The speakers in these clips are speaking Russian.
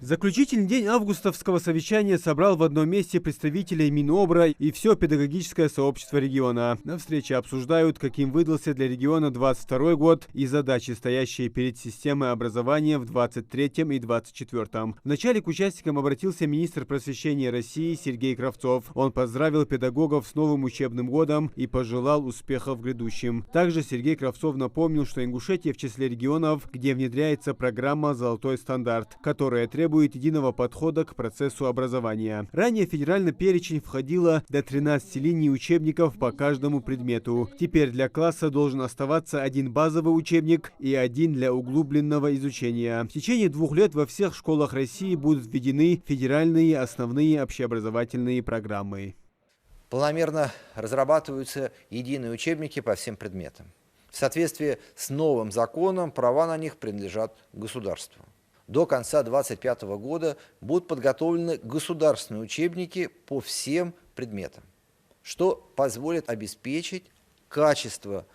Заключительный день августовского совещания собрал в одном месте представителей Минобра и все педагогическое сообщество региона. На встрече обсуждают, каким выдался для региона 2022 год и задачи, стоящие перед системой образования в 2023 и 2024. Вначале к участникам обратился министр просвещения России Сергей Кравцов. Он поздравил педагогов с новым учебным годом и пожелал успехов в грядущем. Также Сергей Кравцов напомнил, что Ингушетия в числе регионов, где внедряется программа «Золотой стандарт», которая требует единого подхода к процессу образования. Ранее в федеральный перечень входило до 13 линий учебников по каждому предмету. Теперь для класса должен оставаться один базовый учебник и один для углубленного изучения. В течение 2 лет во всех школах России будут введены федеральные основные общеобразовательные программы. Планомерно разрабатываются единые учебники по всем предметам. В соответствии с новым законом права на них принадлежат государству. До конца 2025 года будут подготовлены государственные учебники по всем предметам, что позволит обеспечить качество,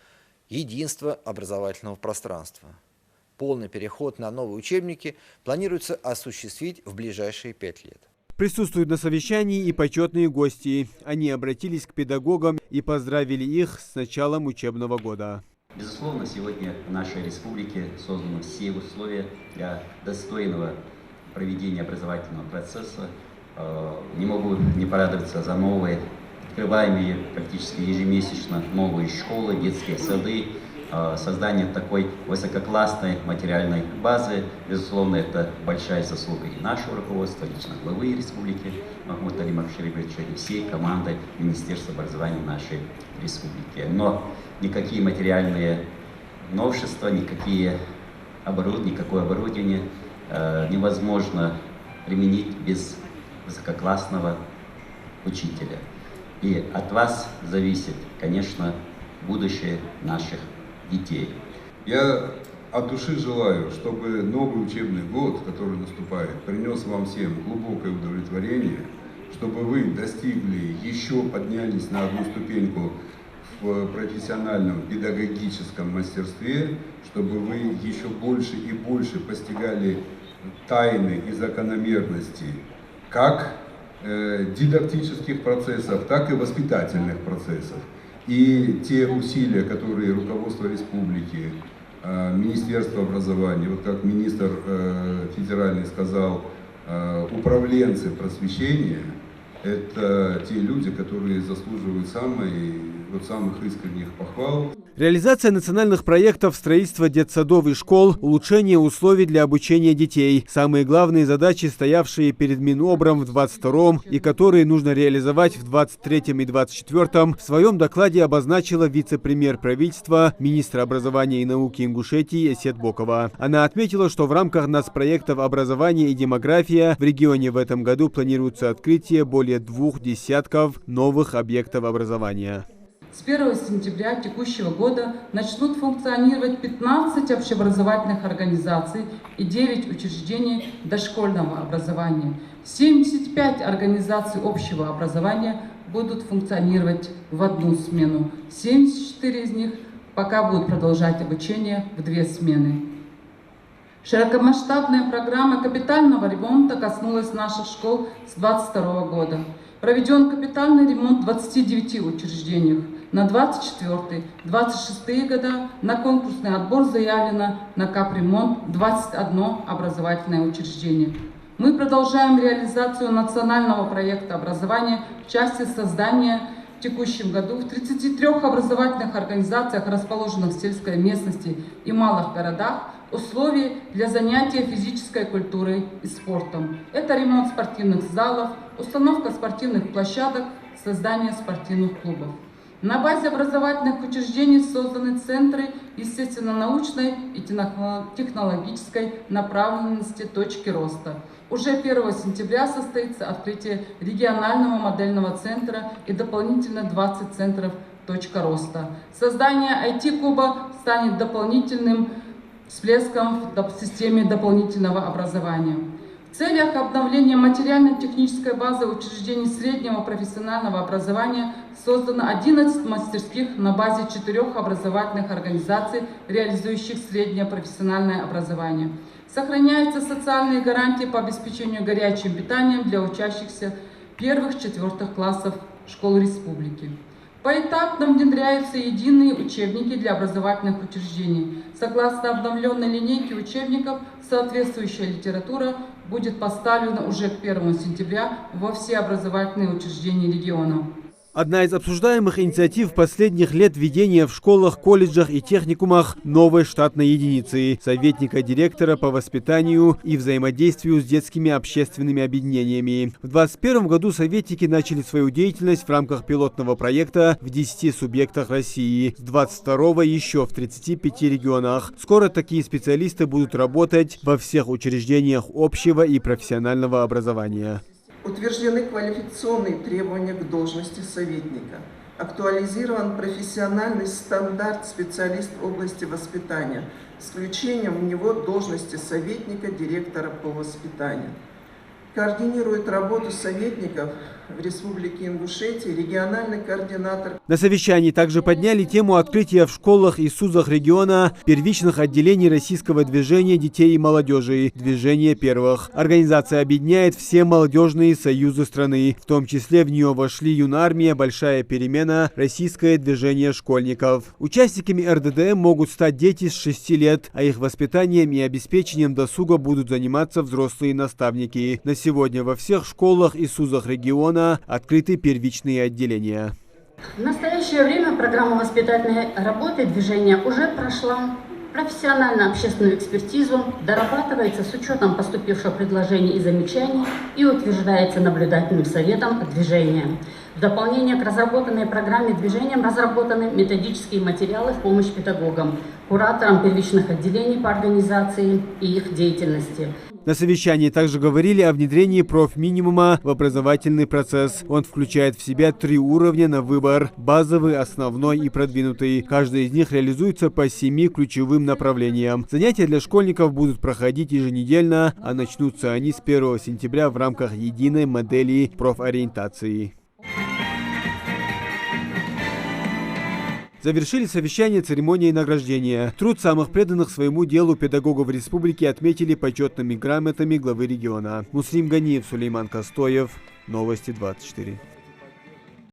единство образовательного пространства. Полный переход на новые учебники планируется осуществить в ближайшие 5 лет. Присутствуют на совещании и почетные гости. Они обратились к педагогам и поздравили их с началом учебного года. Безусловно, сегодня в нашей республике созданы все условия для достойного проведения образовательного процесса. Не могу не порадоваться за новые, открываемые практически ежемесячно новые школы, детские сады, создание такой высококлассной материальной базы. Безусловно, это большая заслуга и нашего руководства, лично главы республики Махмуда Алима Башариповича и всей команды Министерства образования нашей республики. Но никакие материальные новшества, никакое оборудование невозможно применить без высококлассного учителя. И от вас зависит, конечно, будущее наших детей. Я от души желаю, чтобы новый учебный год, который наступает, принес вам всем глубокое удовлетворение, чтобы вы достигли, еще поднялись на одну ступеньку в профессиональном педагогическом мастерстве, чтобы вы еще больше и больше постигали тайны и закономерности как дидактических процессов, так и воспитательных процессов. И те усилия, которые руководство республики, Министерство образования, вот как министр федеральный сказал, управленцы просвещения, это те люди, которые заслуживают самых искренних похвал. Реализация национальных проектов строительства детсадов и школ, улучшение условий для обучения детей – самые главные задачи, стоявшие перед Минобром в 2022 и которые нужно реализовать в 2023 и 2024, в своем докладе обозначила вице-премьер правительства, министр образования и науки Ингушетии Эсет Бокова. Она отметила, что в рамках нацпроектов «Образование и демография» в регионе в этом году планируется открытие более 2 десятков новых объектов образования. С 1 сентября текущего года начнут функционировать 15 общеобразовательных организаций и 9 учреждений дошкольного образования. 75 организаций общего образования будут функционировать в одну смену. 74 из них пока будут продолжать обучение в 2 смены. Широкомасштабная программа капитального ремонта коснулась наших школ с 2022 года. Проведен капитальный ремонт в 29 учреждениях. На 24-26 года на конкурсный отбор заявлено на капремонт 21 образовательное учреждение. Мы продолжаем реализацию национального проекта образования в части создания в текущем году в 33 образовательных организациях, расположенных в сельской местности и малых городах, условий для занятия физической культурой и спортом. Это ремонт спортивных залов, установка спортивных площадок, создание спортивных клубов. На базе образовательных учреждений созданы центры естественно-научной и технологической направленности «Точки роста». Уже 1 сентября состоится открытие регионального модельного центра и дополнительно 20 центров «Точка роста». Создание IT-клуба станет дополнительным всплеском в системе дополнительного образования. В целях обновления материально-технической базы учреждений среднего профессионального образования создано 11 мастерских на базе 4 образовательных организаций, реализующих среднее профессиональное образование. Сохраняются социальные гарантии по обеспечению горячим питанием для учащихся первых-четвертых классов школ республики. Поэтапно внедряются единые учебники для образовательных учреждений. Согласно обновленной линейке учебников, соответствующая литература будет поставлена уже к 1 сентября во все образовательные учреждения региона. Одна из обсуждаемых инициатив последних лет введения в школах, колледжах и техникумах новой штатной единицы – советника директора по воспитанию и взаимодействию с детскими общественными объединениями. В 2021 году советники начали свою деятельность в рамках пилотного проекта в 10 субъектах России, с 2022 еще в 35 регионах. Скоро такие специалисты будут работать во всех учреждениях общего и профессионального образования. Утверждены квалификационные требования к должности советника. Актуализирован профессиональный стандарт специалист в области воспитания, с включением в него должности советника директора по воспитанию. Координирует работу советников в Республике Ингушетия региональный координатор. На совещании также подняли тему открытия в школах и СУЗах региона первичных отделений российского движения детей и молодежи «Движение первых». Организация объединяет все молодежные союзы страны. В том числе в нее вошли Юнармия, Большая перемена, Российское движение школьников. Участниками РДДМ могут стать дети с 6 лет, а их воспитанием и обеспечением досуга будут заниматься взрослые наставники. На сегодня во всех школах и СУЗах региона открыты первичные отделения. В настоящее время программа воспитательной работы движения уже прошла профессионально-общественную экспертизу, дорабатывается с учетом поступивших предложений и замечаний и утверждается наблюдательным советом движения. В дополнение к разработанной программе движением разработаны методические материалы в помощь педагогам, кураторам первичных отделений по организации и их деятельности. На совещании также говорили о внедрении профминимума в образовательный процесс. Он включает в себя 3 уровня на выбор – базовый, основной и продвинутый. Каждый из них реализуется по 7 ключевым направлениям. Занятия для школьников будут проходить еженедельно, а начнутся они с 1 сентября в рамках единой модели профориентации. Завершили совещание церемонией награждения. Труд самых преданных своему делу педагогов республики отметили почетными грамотами главы региона. Муслим Ганиев, Сулейман Костоев. Новости 24.